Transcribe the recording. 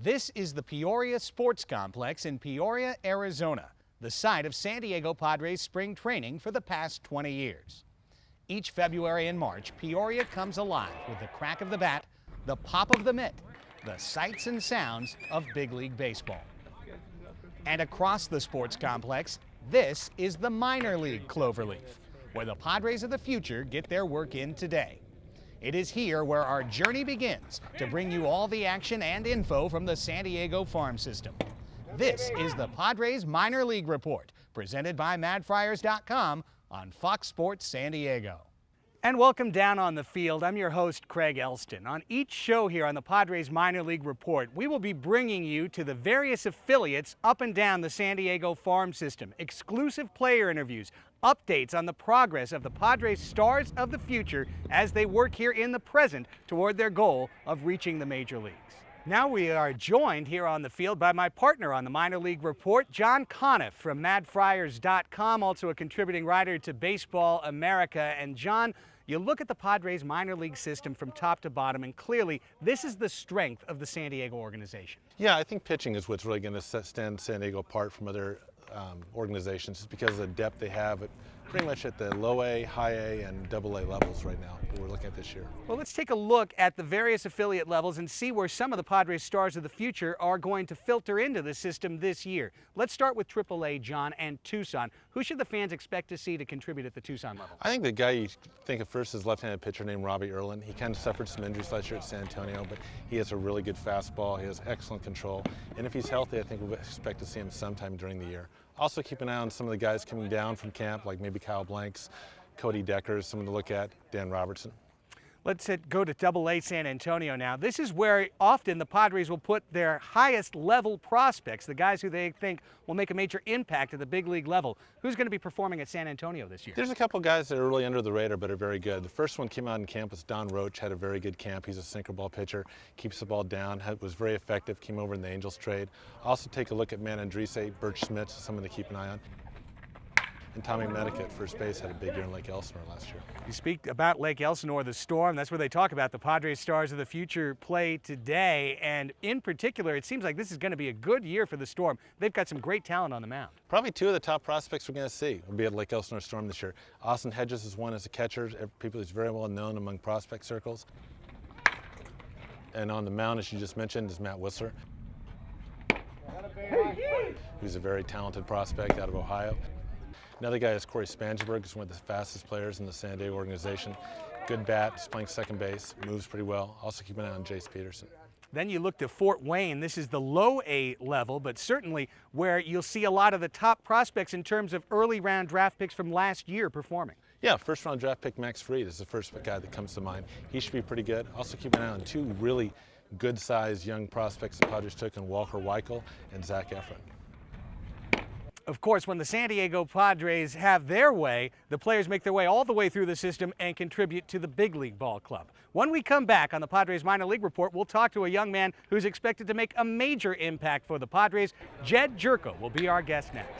This is the Peoria Sports Complex in Peoria, Arizona, the site of San Diego Padres spring training for the past 20 years. Each February and March, Peoria comes alive with the crack of the bat, the pop of the mitt, the sights and sounds of big league baseball. And across the sports complex, this is the minor league Cloverleaf, where the Padres of the future get their work in today. It is here where our journey begins to bring you all the action and info from the San Diego farm system. This is the Padres Minor League Report, presented by MadFriars.com on Fox Sports San Diego. And welcome down on the field. I'm your host, Craig Elston. On each show here on the Padres Minor League Report, we will be bringing you to the various affiliates up and down the San Diego farm system, exclusive player interviews, updates on the progress of the Padres stars of the future as they work here in the present toward their goal of reaching the major leagues. Now we are joined here on the field by my partner on the Minor League Report, John Conniff from MadFriars.com, also a contributing writer to Baseball America. And John, you look at the Padres minor league system from top to bottom, and clearly this is the strength of the San Diego organization. Yeah, I think pitching is what's really going to stand San Diego apart from other organizations, just because of the depth they have pretty much at the low A, high A, and double A levels right now that we're looking at this year. Well, let's take a look at the various affiliate levels and see where some of the Padres stars of the future are going to filter into the system this year. Let's start with AAA, John, and Tucson. Who should the fans expect to see to contribute at the Tucson level? I think the guy you think of first is left-handed pitcher named Robbie Erlin. He kind of suffered some injuries last year at San Antonio, but he has a really good fastball. He has excellent control. And if he's healthy, I think we'll expect to see him sometime during the year. Also keep an eye on some of the guys coming down from camp, like maybe Kyle Blanks, Cody Decker, someone to look at, Dan Robertson. Let's go to AA San Antonio now. This is where often the Padres will put their highest level prospects, the guys who they think will make a major impact at the big league level. Who's going to be performing at San Antonio this year? There's a couple guys that are really under the radar but are very good. The first one came out in camp was Don Roach, had a very good camp. He's a sinker ball pitcher, keeps the ball down, was very effective, came over in the Angels trade. Also take a look at Man Andriese, Birch Smith, someone to keep an eye on. And Tommy Medica at first base had a big year in Lake Elsinore last year. You speak about Lake Elsinore, the Storm. That's where they talk about the Padres stars of the future play today. And in particular, it seems like this is going to be a good year for the Storm. They've got some great talent on the mound. Probably two of the top prospects we're going to see will be at Lake Elsinore Storm this year. Austin Hedges is one as a catcher. He's very well known among prospect circles. And on the mound, as you just mentioned, is Matt Whistler, who's a very talented prospect out of Ohio. Another guy is Corey Spangenberg, who's one of the fastest players in the San Diego organization. Good bat, he's playing second base, moves pretty well. Also keep an eye on Jace Peterson. Then you look to Fort Wayne. This is the low A level, but certainly where you'll see a lot of the top prospects in terms of early round draft picks from last year performing. Yeah, first round draft pick Max Fried is the first guy that comes to mind. He should be pretty good. Also keep an eye on two really good-sized young prospects the Padres took in Walker Weichel and Zach Efron. Of course, when the San Diego Padres have their way, the players make their way all the way through the system and contribute to the big league ball club. When we come back on the Padres Minor League Report, we'll talk to a young man who's expected to make a major impact for the Padres. Jed Gyorko will be our guest next.